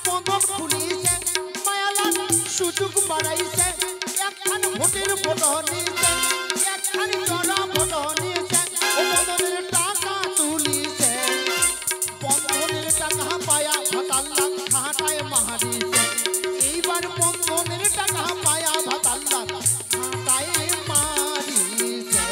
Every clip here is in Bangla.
বন্ধন খুলিছে মায়ালাল সুযোগ বাড়াইছে একখান ভোটের ফটো নিছে একখান জড়া ফটো নিছে ও বন্ধনের টাকা তুলিছে বন্ধনের টাকা পায়া ভাতাল্লাহ খাটায় মারিছে এইবার বন্ধনের টাকা পায়া ভাতাল্লাহ খাটায় মারিছে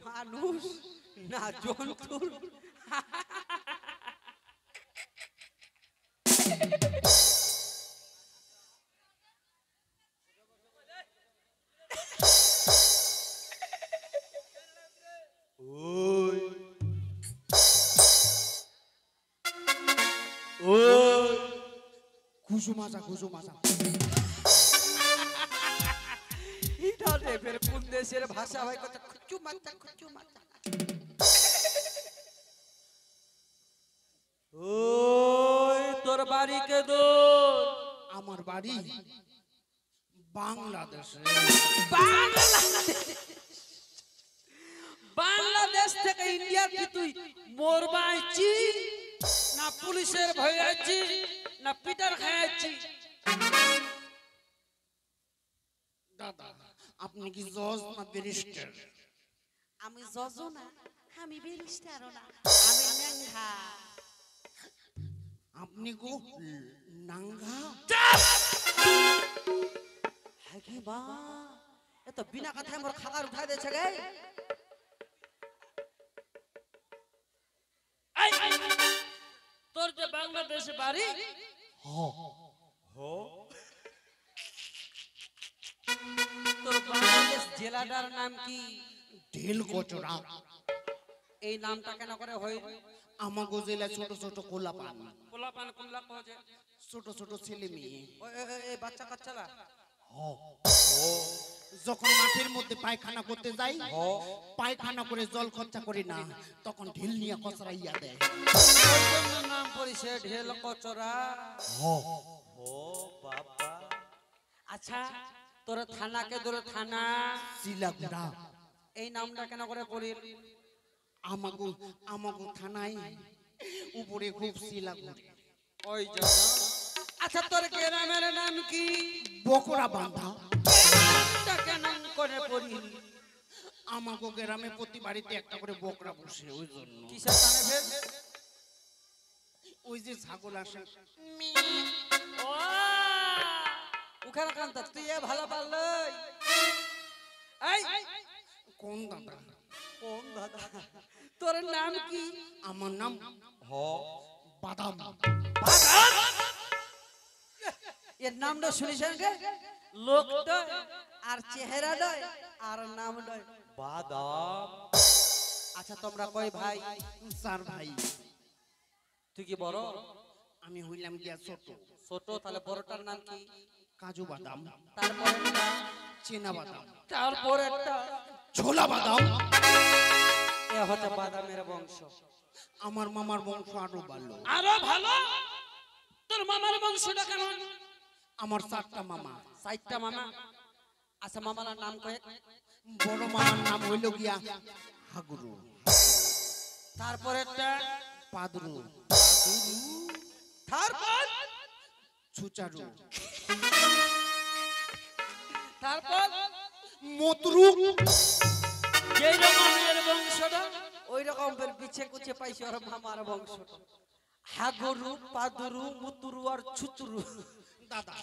মানুষ না জন্তুর কুসুমাচা এটা রেপের কোন দেশের ভাষা হয় কথা খুচু মাচা ওই তোর বাড়ি কে দূর আমার বাড়ি বাংলাদেশে বাংলাদেশ থেকে ইন্ডিয়া কি তুই মরবা আইছি না পুলিশের ভয় আইছি না পিটার খাইছি দাদা আপনি কি জজ না ব্যারিস্টার? আমি জজও না আমি ব্যারিস্টারও না আমি নাঙ্গা। আপনি গো নাঙ্গা? হাকি বা এত বিনা কথায় মোর খাবার উঠাই দেছে গে। তোর যে বাংলাদেশে বাড়ি তোর বাংলাদেশ জেলাটার নাম কি? ঢেলকচরা। এই নামটা কেন করে হয়? আমাগো জেলা ছোট ছোট কোলাপান কোনলা কজে ছোট ছোট ছেলে মেয়ে এই বাচ্চা কাচ্চারা যখন মাঠের মধ্যে পায়খানা করতে যাই, পায়খানা করে জল খরচা করি না, তখন ঢিল নিয়ে কচরাইয়া দেয়। ওই জন্য নাম পড়েছে ঢেল কচরা। ও বাবা। আচ্ছা তোর থানাকে ধরে থানা শিলাগুড়া। এই নামটা কেন করে পড়িল? আমাগো আমাগো থানায় উপরে খুব শিলাগুড়ি। ওই জন্য। আচ্ছা তোর গ্রামের নাম কি? বকরা বাঁধা। এটা কেন করে পড়িল? আমাগো গ্রামে প্রতি বাড়িতে একটা করে বকরা বসে, ওই জন্য। কিসের কানে ফের? ওই যে ছাগল আসে। ও ওখানে কান্তা তুই এ ভালো পারল। এই কোন দাদা? কোন দাদা? তোর নাম কি? আমার নাম বাদাম। বাদাম? এর নামটা শুনেছেন কে? লোকটা আর চেহারাটা আর নামটা বাদাম। আচ্ছা তোমরা কয় ভাই? 4 ভাই। তুই কি বড়? আমি হইলাম গিয়া ছোট। ছোট? তাহলে বড়টার নাম কি? কাজু বাদাম। তারপরেরটা? চেনা বাদাম। তারপরেরটা? ছোলা বাদাম। এ হচ্ছে বাদামের বংশ। আমার মামার বংশ আরো ভালো। আরো ভালো? তোর মামার বংশটা কেমন? আমার 4টা মামা। 4টা মামা? আচ্ছা মামার নাম কয়ে? বড় মামার নাম হইল গিয়া হাগুরু। তারপরেরটা? পাদরু। তারপর? ছুচারু। তারপর? মতরু। যেই রকমের বংশটা ওই রকম পিছে কুছে পাইছে ওর মামার বংশটা। হাগরু, পাদরু, মুতুরু আর ছুতুরু। দাদা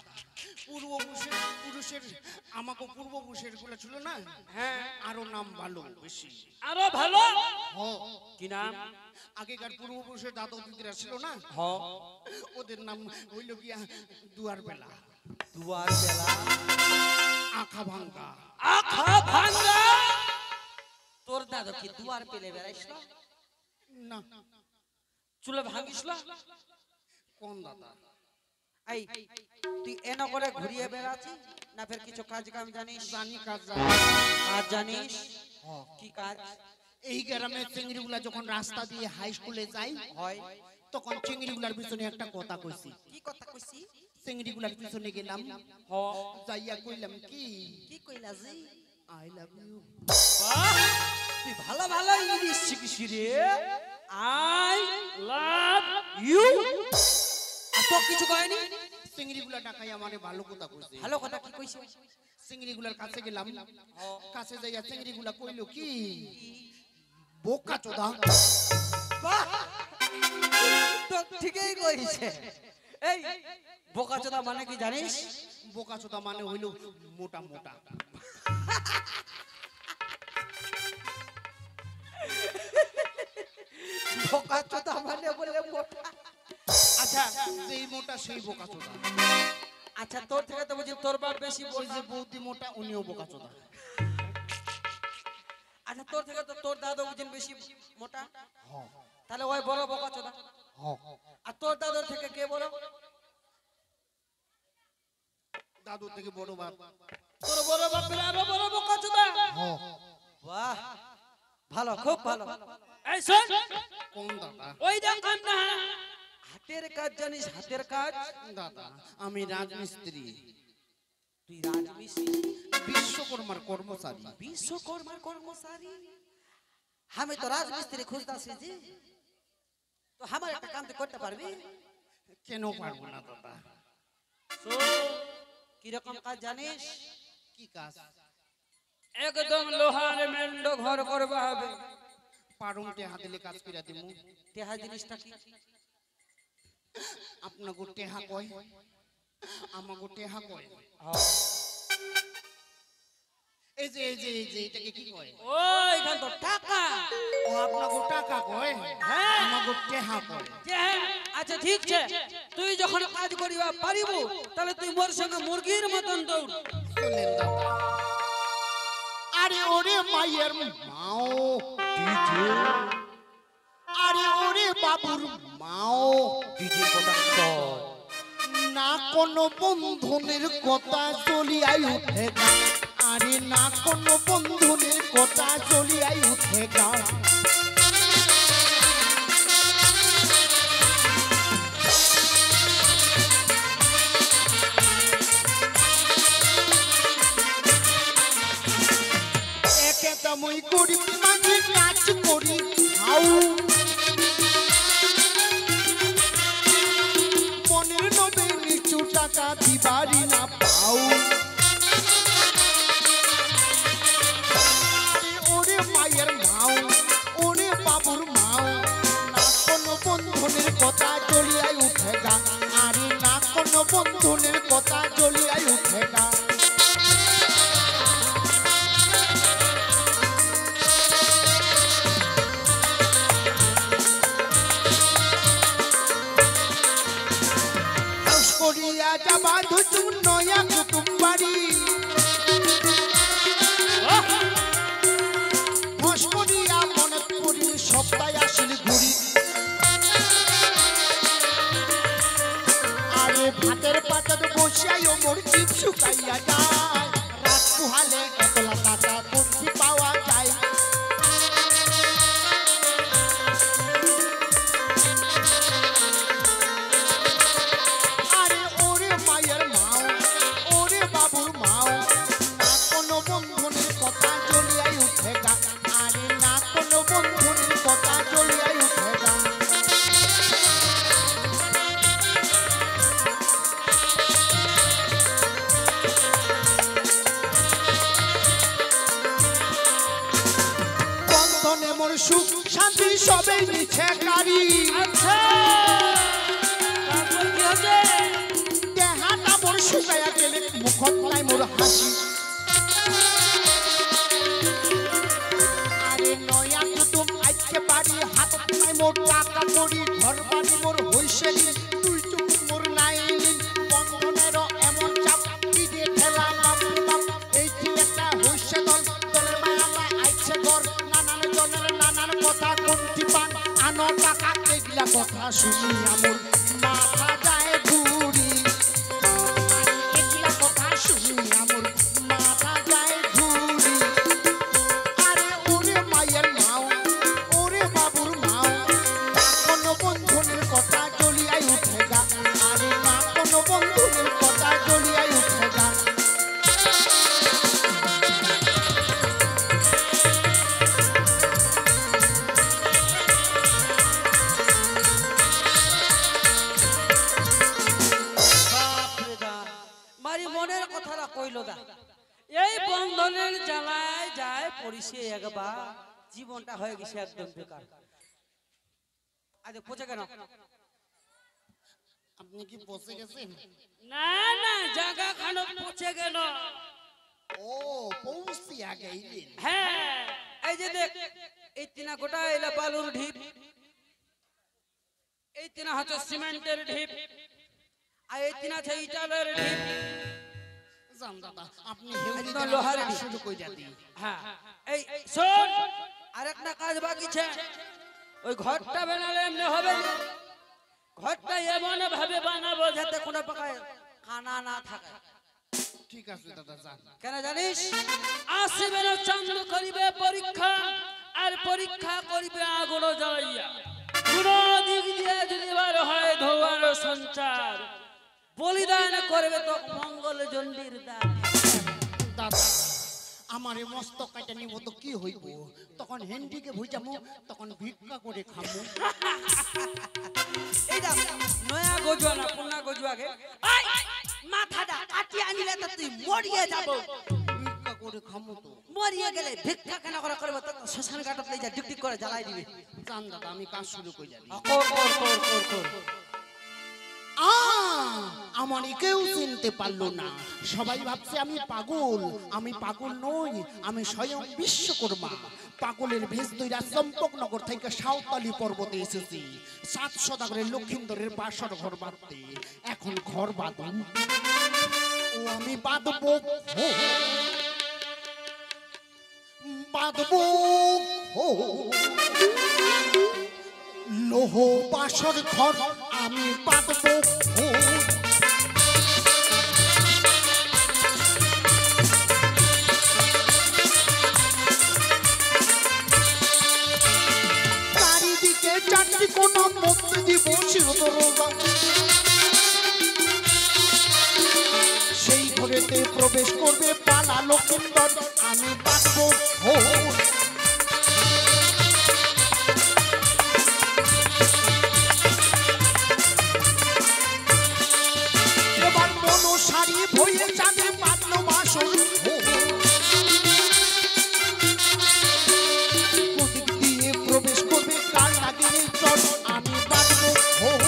পুরুষের আমাকে পূর্বপুরুষের গুলো ছিল না, হ্যাঁ আরো নাম ভালো বেশি। আরো ভালো? কি নাম? আগেকার পূর্বপুরুষের দাদা দিদিরা ছিল না, ওদের নাম হইল গিয়া দুয়ার বেলা। দুয়ার বেলা? আখা ভাঙ্গা। আখা ভাঙ্গা? তোর দাদা কি দুয়ার পেলে বেড়াইছিল না? চুলে ভাঙিছিল? কোন দাদা? এই তুই এন করে ঘুরিয়ে বেড়াচ্ছিস না ফের কিছু কাজ কাম জানিস? জানি কাজ কাজ জানিস? কি কাজ? এই গ্রামের চিংড়িগুলা যখন রাস্তা দিয়ে হাই স্কুলে যাই হয় তখন চিংড়িগুলার পিছনে একটা কথা কইছি। কি কথা কইছি? চিংড়িগুলার পিছনে গেলাম, যাইয়া কইলাম কি? কি কইলা জি? I love you. তুই ভালো ভালো ইংলিশ শিখিস রে। I love you. আর তো কিছু কয়নি? চিংড়িগুলা ডাকাই আমারে ভালো কথা কইছে। ভালো কথা কি কইছে? চিংড়িগুলার কাছে গেলাম, কাছে যাইয়া চিংড়িগুলা কইলো কি? বোকা চোদা। বাহ, তো ঠিকই কইছে। এই বোকাচোদা মানে কি জানিস? বোকা চোদা মানে হইল মোটা মোটা। বোকাচোদা মানে বলে মোটা? আচ্ছা যেই মোটা সেই বোকা চোদা। আচ্ছা তোর থেকে তো বুঝি তোর বাপ বেশি ওই বলছে। যে বৌদি মোটা, উনিও বোকা চোদা। আচ্ছা তোর থেকে তো তোর দাদা বুঝি বেশি মোটা, তাহলে ওই বড় বোকাচোদা। আর তোর দাদার থেকে কে বড়? দাদু থেকে বড় বাপ। তোর বড় বাপের আরো বড় বোকাচোদা। বাহ, ভালো, খুব ভালো। এই শোন, কোন দাদা? ওই দেখ না, হাতের কাজ জানিস? হাতের কাজ? দাদা আমি রাজমিস্ত্রি। তুই রাজমিস্ত্রি? বিশ্বকর্মার কর্মচারী। বিশ্বকর্মার কর্মচারী? আমি তো রাজমিস্ত্রি খুঁজতাছি জি। তো আমার একটা কাম তুই করতে পারবি? কেন পারবো না দাদা? তো কিরকম কাজ জানিস? কি কাজ? একদম লোহার মেন্ড ঘর করবা হবে। পারুমটে হাতিলে কাজ কইরা দিমু। তেহা জিনিসটা কি? আপনাকে টেহা কয়, আমাকে টেহা কয়। এই যে এই যে এই যে এটাকে কি কয়? ওই গান তো টাকা। ও আপনাকে টাকা কয়, হ্যাঁ আমাকে টেহা কয়। আচ্ছা ঠিক আছে, তুই যখন কাজ করিবা পারিব তাহলে তুই মোর সঙ্গে মুরগির মতন দৌড়। চলেন দাদা। আরে ওরে মায়ের মাও ডিজে, আরে ওরে বাবুর মাও ডিজে প্রোডাকশন। না কোনো বন্ধনের কথা চলিয়াই উঠে আরে না কোনো বন্ধুনের কথা চলিয়াই উঠে গান একে তামই করি মাঝে কাজ করি হাউ মনের নবে নিচু টাকা দিবারি না পাও ওরে মায়ের মাও ওরে বাবুর মাও না কোনো বন্ধনের কথা জ্বলিয়াই উঠে গা আরে না কোনো বন্ধনের কথা জ্বলিয়াই উঠে গা করিয়া যাবা ধুচু নয়া কুটুম বাড়ি ঘোষ করিয়া মনে করি সপ্তাহে আসিল ঘুরি আরে ভাতের পাতার বসিয়াই মোর জিভ শুকাইয়া যায় রাত পুহালে এতলা টাকা কোনটি পাওয়া যায় সুখ শান্তি সবে নিচ্ছে গাড়ি আচ্ছা তারপর কি হবে দেহাটা মোর শুকাইয়া গেলে মুখত নাই মোর হাসি আরে নয়া কুটুম আইতে পারি হাত নাই মোর টাকা করি ঘর বাড়ি মোর হইছে তুই চুপ মোর নাই বন্ধনের এমন চাপ কি দিয়ে ঠেলা বাপ বাপ এই কি একটা হইছে দল দলের মায়ালা আইছে ঘর নানান জনের নানান কথা কোনটি পান আনো টাকা এগুলা কথা শুনি আমার মাথা যায় ঘুরি এগুলা কথা শুনি আমার মাথা যায় ঘুরি আরে ওরে মায়ের মাও ওরে বাবুর মাও কোনো বন্ধনের কথা জ্বলিয়াই উঠে গা আরে না কোনো বন্ধনের কথা জ্বলিয়াই উঠে গা এই বন্ধনের জ্বালায় যায় পরিষে একবার জীবনটা হয়ে গেছে একদম বেকার আরে পচে কেন আপনি কি পচে গেছেন না না জায়গা খানো পচে গেল ও পৌঁছি আগে আইলেন হ্যাঁ এই যে দেখ এই তিনা গোটা এলা বালুর ঢিপ এই তিনা হচ্ছে সিমেন্টের ঢিপ আর এই তিনা আছে ইটালের ঢিপ জান দাদা আপনি হেউলি লোহার শুরু কইরা দিই হ্যাঁ এই শোন আরেকটা কাজ বাকি আছে ওই ঘরটা বানালে এমনি হবে না ঘরটা এমন ভাবে বানাবো যাতে কোনো প্রকার কানা না থাকে ঠিক আছে দাদা জান কেন জানিস আসবে না চন্দ্র করিবে পরীক্ষা আর পরীক্ষা করিবে আগুন জ্বালাইয়া কোন দিক দিয়ে যদি বার হয় ধোয়ার সঞ্চার বলিদান করবে তো মঙ্গল চণ্ডীর দান দাদা আমারে মস্তক কাটা নিব তো কি হইব তখন হেন্ডিকে ভুইজামু তখন ভিক্ষা করে খামু এইটা নয়া গজুয়া না পুনা গজুয়াকে ওই মাথাটা কাটি আনিলে তো তুই মরিয়ে যাব ভিক্ষা করে খামু তো মরিয়ে গেলে ভিক্ষা কেন করে করব তো শ্মশান ঘাটত লই যা ডিকটিক করে জ্বালাই দিবে জান দাদা আমি কাজ শুরু কইরা দিই কর আমার কেউ চিনতে পারলো না সবাই ভাবছে আমি পাগল নই আমি স্বয়ং বিশ্বকর্মা পাগলের ভেষ দইরা চম্পকনগর থেকে সাঁওতালি পর্বতে এসেছি 700 টাকার লক্ষিন্দরের বাসর ঘর বাঁধতে এখন ঘর বাঁধুন ও আমি বাঁধবো লোহ বাসর ঘর আমি বাঁধবো লক্ষিন্দর আমি বাঁচবো ভোর। এবার মনসারি ভয়ে যাবে বাঁধলো বাসর ভোর। কোদিক দিয়ে প্রবেশ করবে কার নাগিনী চল আমি বাঁচবো ভোর।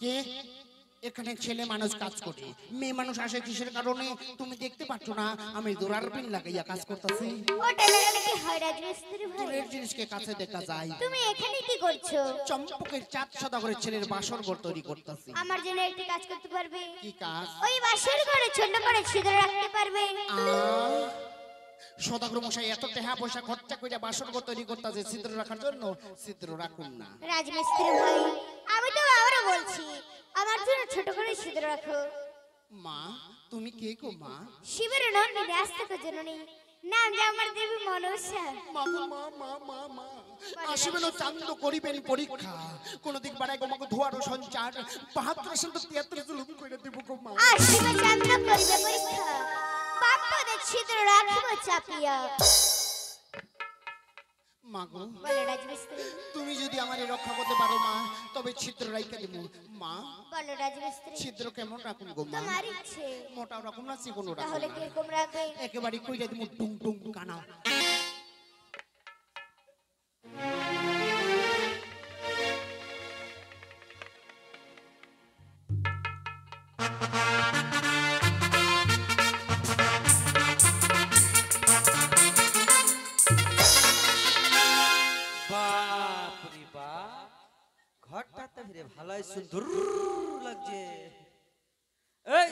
কে এখানে ছেলে মানুষ কাজ করে, মেয়ে মানুষ আসে কিসের কারণে তুমি দেখতে পাচ্ছ না? আমি দোরার পিন লাগাইয়া কাজ করতেছি। ওটা লাগালে কি হয় রাজমিস্ত্রি ভাই? দূরের জিনিসকে কাছে দেখা যায়। তুমি এখানে কি করছো? চম্পকের চাঁদ সাদা করে ছেলের বাসর ঘর তৈরি করতেছি। আমার জন্য একটি কাজ করতে পারবে? কি কাজ? ওই বাসর ঘরে ছোট করে ছিদ্র রাখতে পারবে? সদাগর মশাই এত টাকা পয়সা খরচা করে বাসর ঘর তৈরি করতেছে ছিদ্র রাখার জন্য, ছিদ্র রাখুন না। রাজমিস্ত্রি ভাই আমি তো আবারও বলছি আমার জন্য ছোট করে ছিদ্র রাখো। মা তুমি কে গো মা? শিবের নন্দিনী আস্তিক জননী, নাম যে আমার দেবী মনসা। মা গো মা মা মা মা আসিবেন চান্দ করিবেন পরীক্ষা, কোন দিক বাড়ায় গো মাকে ধোয়ারও সঞ্চার ৭২-৭৩ জুলুম কইরা দিব গো মা। আসিবে চান্দ করিবে পরীক্ষা, বাপ্পাদে ছিদ্র রাখিব চাপিয়া। মা গো বলে রাজমিস্ত্রি। তুমি যদি আমারে রক্ষা করতে পারো মা তবে ছিদ্র রাইখা দেব। মা বলে রাজমিস্ত্রি। ছিদ্র কেমন রাখুন গো মা? তোমার ইচ্ছে। মোটাও রাখুন না চিকনও রাখুন? তাহলে কিরকম রাখবে? একেবারে কইরা দিব টুং টুং কানা। বাপরে বাপ, ঘরটা তো ফিরে ভালোই সুন্দর লাগছে। এই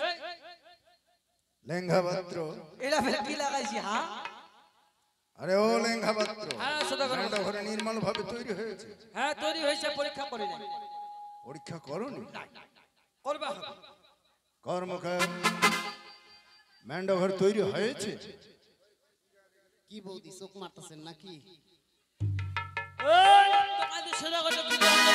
লেঙ্গা পাত্র, এটা ফেলে কি লাগাইছি? হ্যাঁ আরে ও লেঙ্গা পাত্র, হ্যাঁ সদাগর এটা ঘরে নির্মল ভাবে তৈরি হয়েছে, হ্যাঁ তৈরি হয়েছে, পরীক্ষা করি না। পরীক্ষা করনি? করবা হবে। কর্মকার ম্যান্ডা ঘর তৈরি হয়েছে? কি বৌদি চোখ মারতেছেন নাকি? এই, তোমাদের সদাগরটা কি বলবে?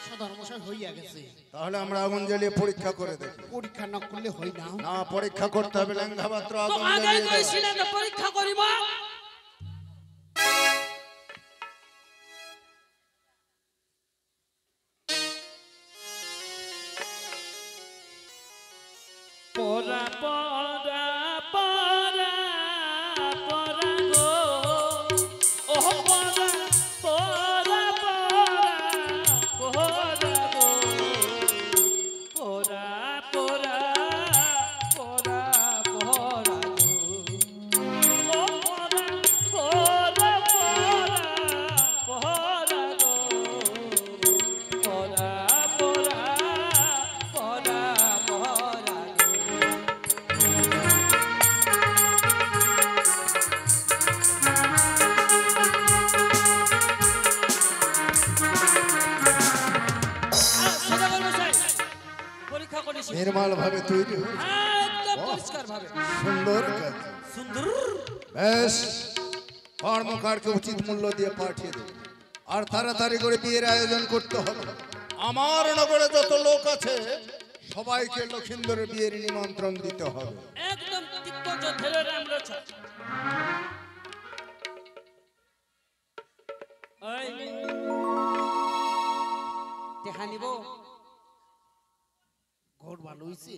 সদর মশাই হইয়া গেছে, তাহলে আমরা আগুন জ্বালিয়ে পরীক্ষা করে দেখি। পরীক্ষা না করলে হয় না। না, পরীক্ষা করতে হবে। লেঙ্গা পাত্র তো আগুন আগে জ্বালিয়ে কইছি দাও। না যে পরীক্ষা করিব। পরা পরা পরা পরা গো, ও পরা পরা পরা পরা গো, পরা পরা পরা পরা গো, ও পরা পরা পরা পরা গো, পরা পরা পরা পরা গো। সদাগর মশাই, পরীক্ষা করেছি। নির্মল ভাবে তৈরি হয়েছে, একদম পরিষ্কার ভাবে। সুন্দর কাজ। সুন্দর। বেশ, কর্মকারকে উচিত মূল্য দিয়ে পাঠিয়ে দেবে, আর তাড়াতাড়ি করে বিয়ের আয়োজন করতে হবে। আমার নগরে যত লোক আছে সবাইকে লক্ষিন্দরের বিয়ের নিমন্ত্রণ দিতে হবে। একদম দিগ্গজ ধরে আমরা ছাড়। ওই দেখা নিব। ঘর ভালো হইছে?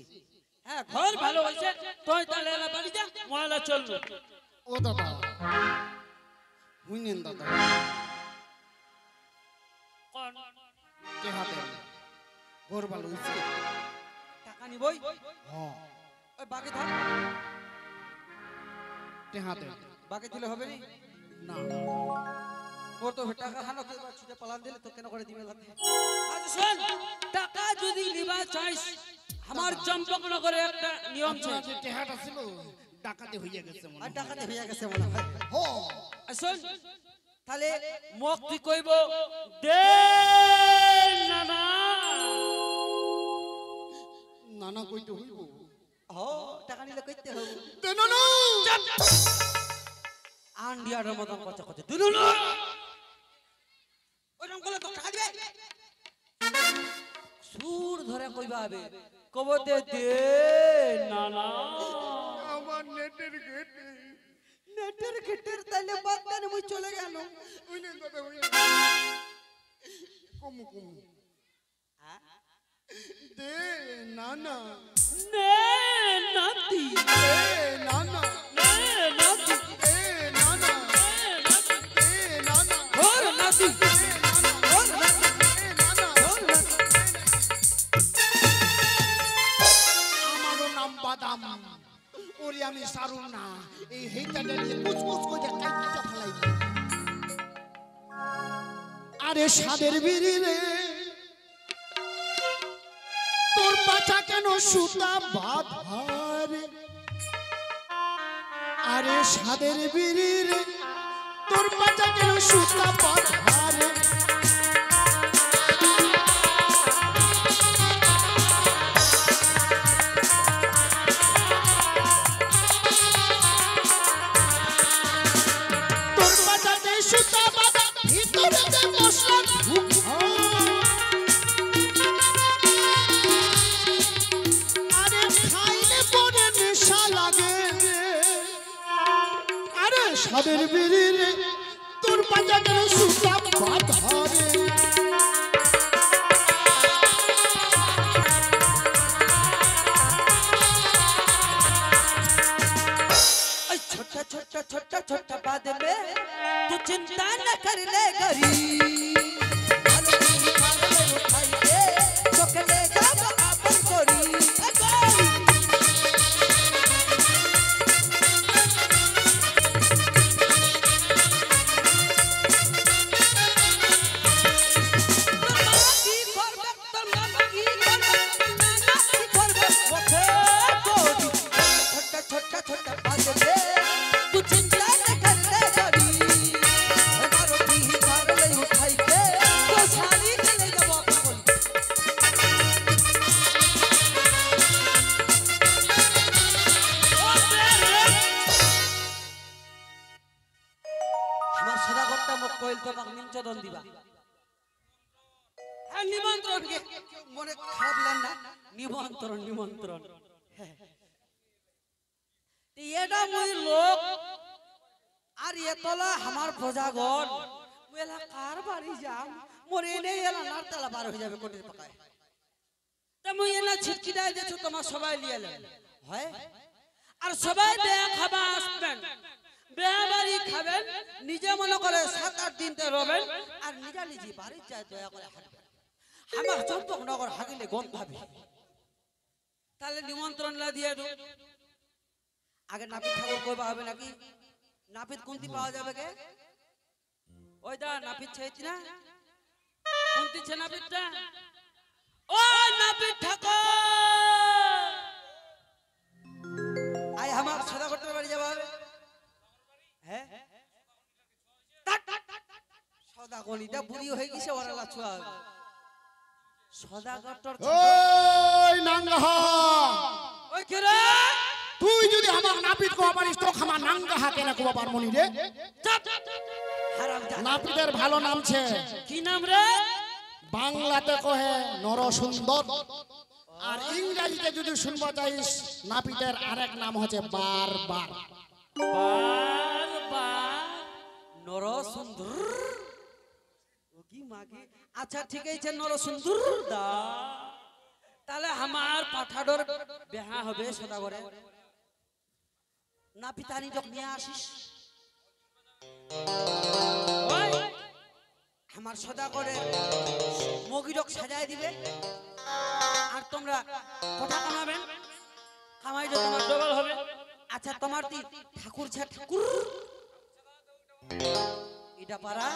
হ্যাঁ ঘর ভালো হয়েছে, তুই তাহলে এলা বাড়ি যা, ময়লা চললো। ও দাদা বুঝলেন দাদা, কোন কে হাতে ঘর ভালো হইছে? টাকা নিবই, হ্যাঁ ওই বাকি ধর, কে হাতে বাকি দিলে হবে নি। না ওর তো টাকা হানো কে ছুটে পালান দিলে তো কেন করে দিবে লাগে। আজ শোন, টাকা যদি নিবা চাইস আমার চম্পকনগরে একটা নিয়ম ছিল। আপনার যে টেহাটা ছিল ডাকাতে হয়ে গেছে মনে আর হয়। টাকাতে হইয়া গেছে মনে হয়। হো শোন তাহলে মুক্তি কইব দে নানা নানা কইতে হইব ও টাকা নিলে কইতে হবে। দে নানা আন্ডিয়ার মতন কথা কথা দুলু না ওইরকম করলে তো টাকা দিবে। সুর ধরে কইবা হবে কব দে দে নানা আমার নেটের গেটে নেটের গেটের তাইলে বাদ দেন মুই চলে গেল। ওইনে কথা হই কমু কমু দে নানা নে নাতি দে নানা নে নাতি দে নানা নে নাতি দে নানা ওর নাতি দে নানা দে নানা আমারও নাম বাদাম ওরে আমি সারু না এই হেইটাটা নিয়ে কুচকুচ করে কাইটা ফেলাই আরে সাদের বিড়ি রে তোর পাছা কেন সুতা বাঁধারে আরে সাদের বিড়ি রে তোর পাছা কেন সুতা বাঁধারে তোর পাছাতে সুতা বাঁধা ভিতরে যে মশলা ঢুকা আরে খাইলে পরে নেশা লাগে আরে সাদের বিড়ি রে তোর পাজা কেন সুতা বাঁধারে छोटा छोटा छोटा छोटा बाद में तू चिंता न कर ले गरी उठाई दे तो ले जा अपन गोरी छोटा छोटा बात में तू चिंता न कर ले गरी हमारो भी कार ले उठाई के तो सारी चले जाओ अपन আমার সাদা ঘরটা মুখ কইল তোমাক নিমচদন দিবা হ্যাঁ নিমন্ত্রণ কে মনে খারাপ লাগেন না নিমন্ত্রণ নিমন্ত্রণ এটা মই লোক আর এতলা আমার প্রজাগণ মেলা কার বাড়ি যাম মোর এনে এলা নারতলা পার হয়ে যাবে কোটির পাকায় তা মই এনা ছিটকিটাই দিয়েছো তোমার সবাই লিয়ে এলেন হয় আর সবাই বেয়া খাবা আসবেন বেয়া বাড়ি খাবেন নিজে মনে করে 7-8 দিনতে রবেন আর নিজা নিজে বাড়ি যায় দয়া করে হাঁটবে আমার চম্পকনগর হাগিলে গন্ধ হবে তাহলে নিমন্ত্রণ লা দিয়ে দো আগে নাপিত ঠাকুর কইবা হবে নাকি নাপিত কোনটি পাওয়া যাবে কে ওই দা নাপিত চাইছি না কোনটি ছে নাপিতটা ও নাপিত ঠাকুর আই আমার সাদা ঘরটার বাড়ি যাবে হবে হ্যাঁ সদা গনিটা বুড়ি হয়ে গেছে ওরা লাছুয়া সদা ঘরটার ওই নাঙ্গাহা ওই কে রে তুই যদি আমার নাপিত কো পারিস তো আমার নাঙ্গাহা কেন কো পারমনি রে হারাম জানা নাপিতের ভালো নাম ছে কি নাম রে বাংলাতে কহে নরসুন্দর আর ইংরেজিতে যদি শুনবা চাইস নাপিতের আরেক নাম হচ্ছে বারবার বারবার নরসুন্দর ওগি মাগে আচ্ছা ঠিক আছে নরসুন্দর দা তাহলে আমার পাঠাডোর বেহা হবে সদাগরে নাপিতানি যখন নিয়ে আসিস ওই আমার সদা করে মগিরক সাজায় দিবে আর তোমরা কথা কামাবেন কামাইলে তোমার ডবল হবে আচ্ছা তোমার কি ঠাকুর ছা ঠাকুর এটা পারা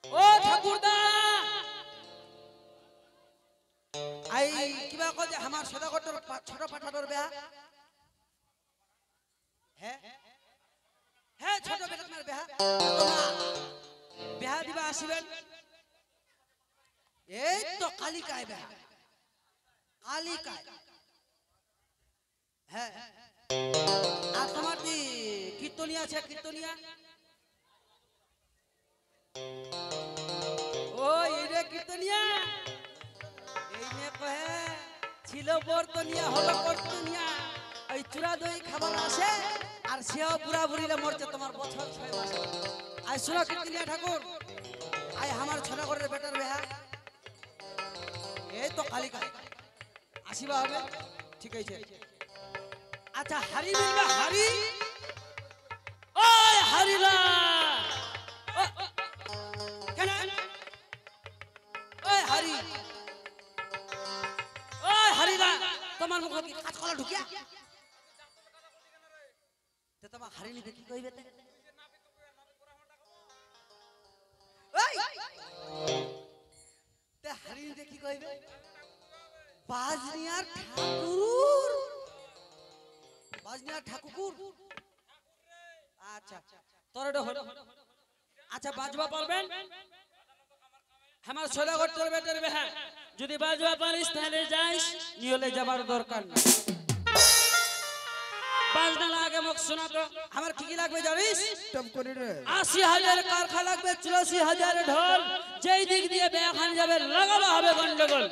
ও ঠাকুরদা আই কিবা কো যে আমার সদাগরটার ছোট পাঠাটোর বিয়া হ্যাঁ হ্যাঁ ছোট বেটার বিয়া তোমার বিয়া দিবা আসিবেন এই তো কালিকায় বিয়া কালিকায় হ্যাঁ আর তোমার কি কীর্তনিয়া আছে কীর্তনিয়া ও এই রে কীর্তনিয়া এই নে কহে ছিল বর্তনিয়া হলো বর্তনিয়া ওই চূড়া দই খাবার আসে আর সেও বুড়া বুড়িলে মরছে তোমার বছর 6 মাস আই শুনো কীর্তনিয়া ঠাকুর আই আমার ছোটা করে বেটার বেহা এই তো কালিকা আসিবা হবে ঠিক আছে আচ্ছা হারি মিলবে হারি ওই হারিলা কেন ওই হারি ওই হারিলা তোমার মুখ কি কাজ কলা ঢুকিয়া তে তোমার হারিনি দেখি কইবে তে ওই তে হারিনি দেখি কইবে বাজনিয়ার ঠাকুর বাজনিয়ার ঠাকুর আচ্ছা তোর এটা হলো আচ্ছা বাজবা পারবেন আমার সদাগর তোর বেটার বেহা যদি বাজবা পারিস তাহলে যাইস নিহলে যাবার দরকার না বাজনা লাগে মুখ শোনা তো আমার কি কি লাগবে জানিস ৮০,০০০ কারখা লাগবে ৮৪,০০০ ঢোল যেই দিক দিয়ে বেখান যাবে লাগাবা হবে গন্ডগোল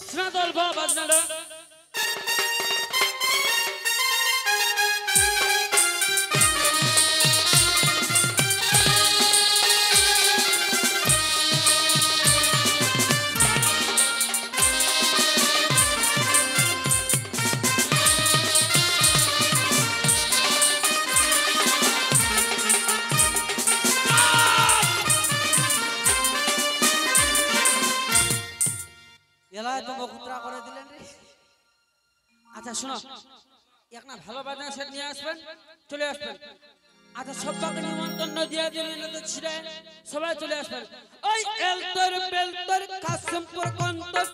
শোনা তোর বাজনাটা এলায় তো বকুত্রা করে দিলেন রে আচ্ছা শোনো একটা ভালো বাজনা সেট নিয়ে আসবেন চলে আসবেন আচ্ছা সবাইকে নিমন্ত্রণ দিয়ে দিলেন তো ছিড়ে সবাই চলে আসবেন ওই এলতর বেলতর কাসিমপুর কন্তর